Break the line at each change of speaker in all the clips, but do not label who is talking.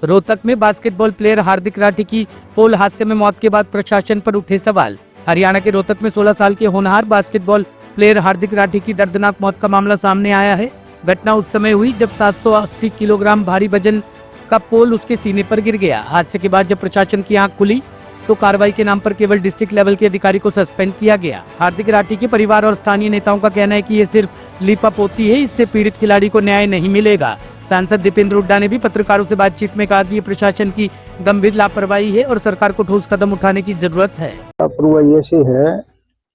रोहतक में basketball player हार्दिक राठी की पोल हादसे में मौत के बाद प्रशासन पर उठे सवाल। हरियाणा के रोहतक में 16 साल के होनहार बास्केटबॉल प्लेयर हार्दिक राठी की दर्दनाक मौत का मामला सामने आया है। घटना उस समय हुई जब 780 किलोग्राम भारी वजन का पोल उसके सीने पर गिर गया। हादसे के बाद जब प्रशासन की आंख खुली तो कार्रवाई के नाम पर केवल डिस्ट्रिक्ट लेवल के अधिकारी को सस्पेंड किया गया। हार्दिक राठी के परिवार और स्थानीय नेताओं का कहना है कि ये सिर्फ लीपापोती है, इससे पीड़ित खिलाड़ी को न्याय नहीं मिलेगा। सांसद दीपेंद्र हुड्डा ने भी पत्रकारों से बातचीत में कहा कि ये प्रशासन की गंभीर लापरवाही है और सरकार को ठोस कदम उठाने की जरूरत है।
लापरवाही ऐसी है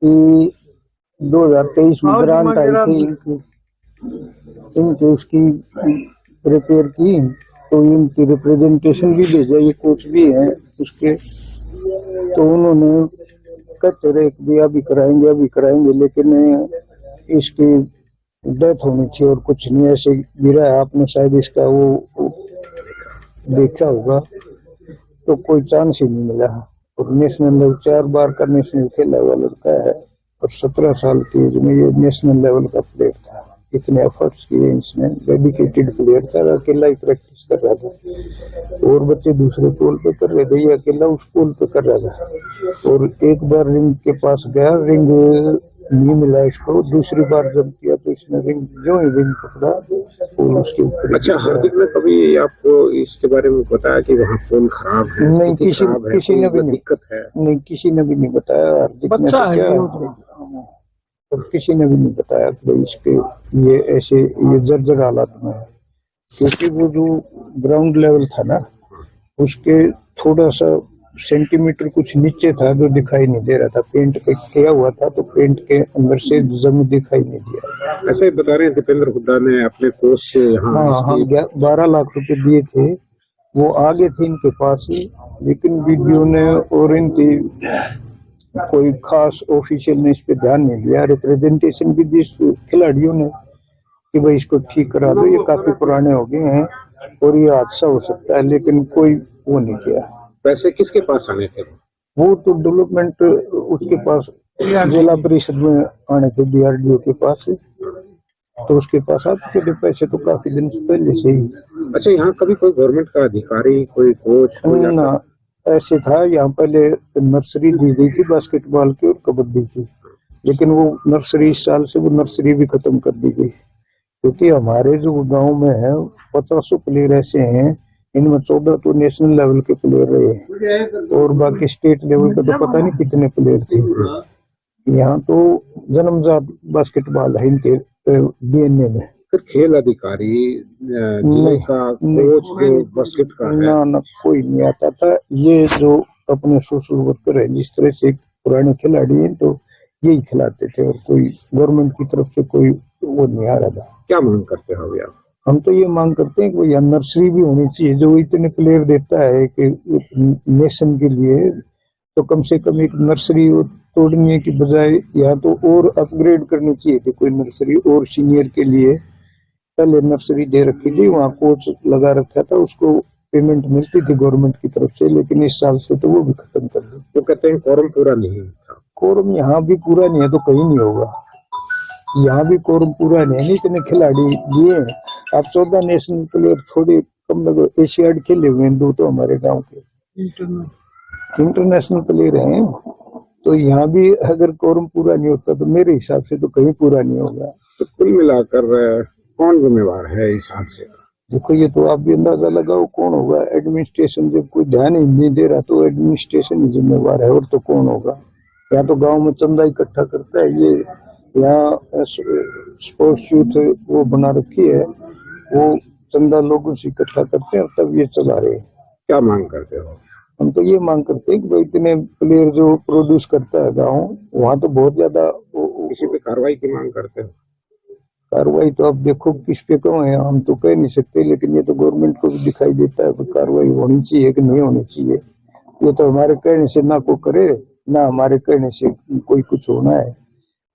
कि 2023 में ग्रांट आई थी इनकी उसकी रिपेयर की, तो इनकी रिप्रेजेंटेशन भी भेजा, ये कोच भी है उसके, तो उन्होंने कहते रहे कि अभी कराएंगे, लेकिन इसकी डेथ होनी चाहिए और कुछ नहीं, ऐसे गिरा है। आपने शायद इसका वो देखा होगा, तो कोई चांस ही नहीं मिला। और नेशनल लेवल 4 बार का नेशनल खेला हुआ लड़का है और 17 साल की एज में ये नेशनल लेवल का प्लेयर था। इतने एफर्ट्स किए इसने, डेडिकेटेड प्लेयर था, अकेला ही प्रैक्टिस कर रहा था और बच्चे दूसरे पोल पे कर रहे थे, ये अकेला उस पोल पे कर रहा था। और एक बार रिंग के पास गया, रिंग नहीं मिला इसको, दूसरी बार जब किया तो इसने रिंग पकड़ा और उसके ऊपर।
अच्छा, हार्दिक ने कभी आपको इसके बारे में बताया कि वहाँ पोल खराब है?
नहीं, किसी ने भी नहीं,
दिक्कत है?
नहीं, किसी ने भी नहीं बताया। हार्दिक ने तो क्या, और किसी ने भी नहीं बताया कि इसके ये ऐसे ये जर्जर हालत में है, क्योंकि वो जो ग्राउंड लेवल था ना, उसके थोड़ा सा सेंटीमीटर कुछ नीचे था जो दिखाई नहीं दे रहा था। पेंट पे किया हुआ था तो पेंट के अंदर से जमीन दिखाई नहीं दिया।
ऐसे बता रहे हैं दीपेंद्र हुड्डा ने अपने कोच से यहाँ।
हाँ, 12 लाख रुपए दिए थे, वो आगे थे इनके पास ही, लेकिन वीडियो ने और इनकी कोई खास ऑफिशियल ने इस पे ध्यान नहीं दिया। रिप्रेजेंटेशन भी दी खिलाड़ियों ने कि भाई इसको ठीक करा दो, ये काफी पुराने हो गए हैं और ये हादसा हो सकता है, लेकिन कोई वो नहीं किया।
पैसे किसके पास आने थे?
वो तो डेवलपमेंट उसके पास, जिला परिषद में आने थे, DRDO के पास, तो उसके पास आ चुके थे पैसे तो काफी दिन से पहले से ही।
अच्छा, यहाँ कभी कोई गवर्नमेंट का अधिकारी, कोई कोच
ना, ऐसे था यहाँ पहले नर्सरी दी गई थी बास्केटबॉल की और कबड्डी की, लेकिन वो नर्सरी इस साल से वो नर्सरी भी खत्म कर दी गई, क्योंकि हमारे जो गांव में है 500 प्लेयर ऐसे हैं, इनमें 14 तो नेशनल लेवल के प्लेयर रहे और बाकी स्टेट लेवल के तो पता नहीं कितने प्लेयर थे। यहाँ तो जन्मजात बास्केटबॉल है इनके DNA में।
फिर खेल अधिकारी, जिले का कोच जो बास्केट का है?
ना, कोई नहीं आता था। ये जो अपने सोशल वर्कर है, जिस तरह से पुराने खिलाड़ी हैं तो यही खिलाते थे और कोई गवर्नमेंट की तरफ से कोई वो नहीं आ रहा था।
क्या मांग करते हो आप?
हम तो ये मांग करते हैं कि यहाँ नर्सरी भी होनी चाहिए, जो इतने प्लेयर देता है कि नेशन के लिए, तो कम से कम एक नर्सरी तोड़ने की बजाय यहाँ तो और अपग्रेड करनी चाहिए थी कोई नर्सरी, और सीनियर के लिए पहले नर्सरी दे रखी थी, वहाँ कोच लगा रखा था, उसको पेमेंट मिलती थी गवर्नमेंट की तरफ से, लेकिन इस साल से तो वो भी खत्म कर दी।
तो कहते हैं कोरम पूरा नहीं था।
कोरम यहाँ भी पूरा नहीं है तो कहीं नहीं होगा, यहाँ भी कोरम पूरा नहीं है, इतने खिलाड़ी दिए हैं। अब 14 नेशनल प्लेयर थोड़ी कम लगे, एशियाड खेले हुए हैं 2 तो हमारे गांव के इंटरनेशनल प्लेयर हैं, तो यहाँ भी अगर कोरम पूरा नहीं होता तो मेरे हिसाब से तो कहीं पूरा नहीं होगा।
तो कुल मिलाकर कौन जिम्मेवार है इस हादसे का?
देखो, ये तो आप भी अंदाजा लगाओ कौन होगा। एडमिनिस्ट्रेशन जब कोई ध्यान ही नहीं दे रहा तो एडमिनिस्ट्रेशन ही जिम्मेवार है, और तो कौन होगा। यहाँ तो गांव में चंदा इकट्ठा करता है, ये यहाँ स्पोर्ट्स यूथ वो बना रखी है, वो चंदा लोगों से इकट्ठा करते हैं और तब ये चला रहे हैं।
क्या मांग करते हो?
हम तो ये मांग करते हैं कि भाई इतने प्लेयर जो प्रोड्यूस करता है गाँव, वहाँ तो बहुत ज्यादा।
किसी पे कार्रवाई की मांग करते हो?
कार्रवाई तो आप देखो किस पे क्यों है, हम तो कह नहीं सकते, लेकिन ये तो गवर्नमेंट को भी दिखाई देता है कार्रवाई होनी चाहिए कि नहीं होनी चाहिए। ये तो हमारे कहने से ना को करे, ना हमारे कहने से कोई कुछ होना है,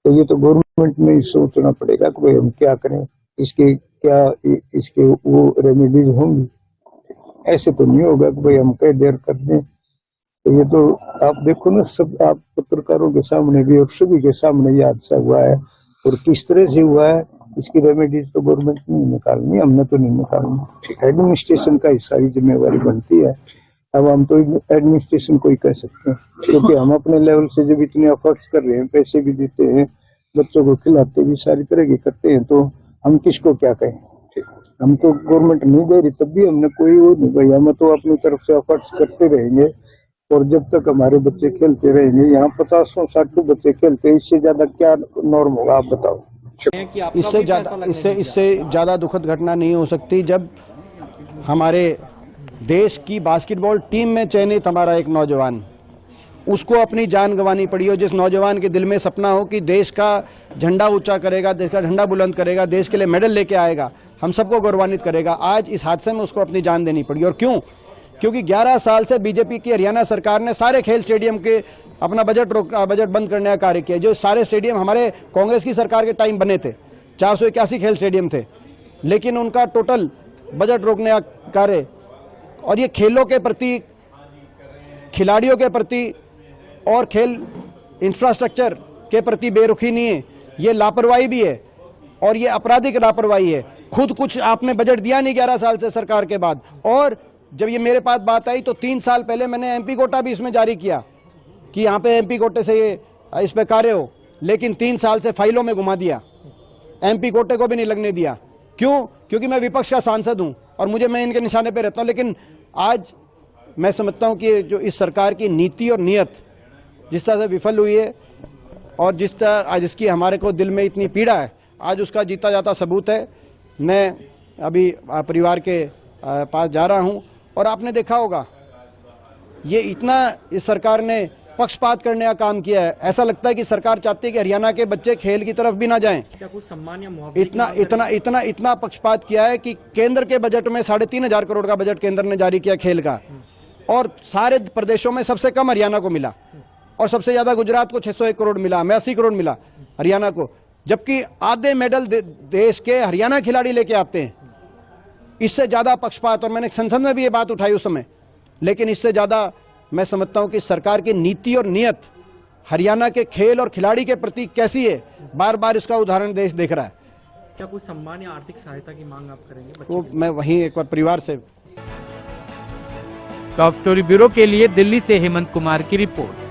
तो ये तो गवर्नमेंट में ही सोचना पड़ेगा कि भाई हम क्या करें, इसके वो रेमेडीज होंगी। ऐसे तो नहीं होगा कि भाई हम कह देर कर दें। तो ये तो आप देखो ना, सब आप पत्रकारों के सामने भी और सभी के सामने ये हादसा हुआ है, और किस तरह से हुआ है इसकी रेमेडीज तो गवर्नमेंट ने निकालनी, हमने तो नहीं निकालनी। एडमिनिस्ट्रेशन का हिस्सा ही जिम्मेवारी बनती है। अब हम तो एडमिनिस्ट्रेशन को ही कह सकते हैं, क्योंकि हम अपने लेवल से जब इतने एफर्ट्स कर रहे हैं, पैसे भी देते हैं, बच्चों को खिलाते भी, सारी तरह की करते हैं, तो हम किसको क्या कहें। हम तो गवर्नमेंट नहीं दे रही तब भी हमने कोई वो नहीं भाई, हम तो अपनी तरफ से एफर्ट्स करते रहेंगे। और जब तक हमारे बच्चे खेलते रहेंगे, यहाँ 50-60 बच्चे खेलते हैं, इससे ज्यादा क्या नॉर्म होगा आप बताओ।
इससे ज्यादा दुखद घटना नहीं हो सकती जब हमारे देश की बास्केटबॉल टीम में चयनित हमारा एक नौजवान, उसको अपनी जान गंवानी पड़ी हो। जिस नौजवान के दिल में सपना हो कि देश का झंडा ऊंचा करेगा, देश का झंडा बुलंद करेगा, देश के लिए मेडल लेके आएगा, हम सबको गौरवान्वित करेगा, आज इस हादसे में उसको अपनी जान देनी पड़ी। और क्यों? क्योंकि 11 साल से बीजेपी की हरियाणा सरकार ने सारे खेल स्टेडियम के अपना बजट बंद करने का कार्य किया। जो सारे स्टेडियम हमारे कांग्रेस की सरकार के टाइम बने थे, 481 खेल स्टेडियम थे, लेकिन उनका टोटल बजट रोकने का कार्य, और ये खेलों के प्रति, खिलाड़ियों के प्रति और खेल इंफ्रास्ट्रक्चर के प्रति बेरुखी नहीं है, ये लापरवाही भी है और ये आपराधिक लापरवाही है। खुद कुछ आपने बजट दिया नहीं 11 साल से सरकार के बाद, और जब ये मेरे पास बात आई तो 3 साल पहले मैंने एमपी कोटा भी इसमें जारी किया कि यहाँ पे एमपी कोटे से ये इस पे कार्य हो, लेकिन 3 साल से फाइलों में घुमा दिया, एमपी कोटे को भी नहीं लगने दिया। क्यों? क्योंकि मैं विपक्ष का सांसद हूँ और मैं इनके निशाने पे रहता हूँ। लेकिन आज मैं समझता हूँ कि जो इस सरकार की नीति और नीयत जिस तरह से विफल हुई है और जिस तरह आज इसकी हमारे को दिल में इतनी पीड़ा है, आज उसका जीता जाता सबूत है। मैं अभी परिवार के पास जा रहा हूँ और आपने देखा होगा ये इतना इस सरकार ने पक्षपात करने का काम किया है। ऐसा लगता है कि सरकार चाहती है कि हरियाणा के बच्चे खेल की तरफ भी ना जाएं।
क्या कुछ सम्मान या मुआवजे
इतना पक्षपात किया है कि केंद्र के बजट में 3,500 करोड़ का बजट केंद्र ने जारी किया खेल का, और सारे प्रदेशों में सबसे कम हरियाणा को मिला और सबसे ज्यादा गुजरात को 601 करोड़ मिला, 80 करोड़ मिला हरियाणा को, जबकि आधे मेडल देश के हरियाणा खिलाड़ी लेके आते हैं। इससे ज्यादा पक्षपात, और मैंने संसद में भी ये बात उठाई उस समय, लेकिन इससे ज्यादा मैं समझता हूं कि सरकार की नीति और नियत हरियाणा के खेल और खिलाड़ी के प्रति कैसी है, बार बार इसका उदाहरण देश देख रहा है।
क्या कुछ सम्मान या आर्थिक सहायता की मांग आप करेंगे?
तो मैं वहीं एक बार परिवार से।
टॉप स्टोरी ब्यूरो के लिए दिल्ली से हेमंत कुमार की रिपोर्ट।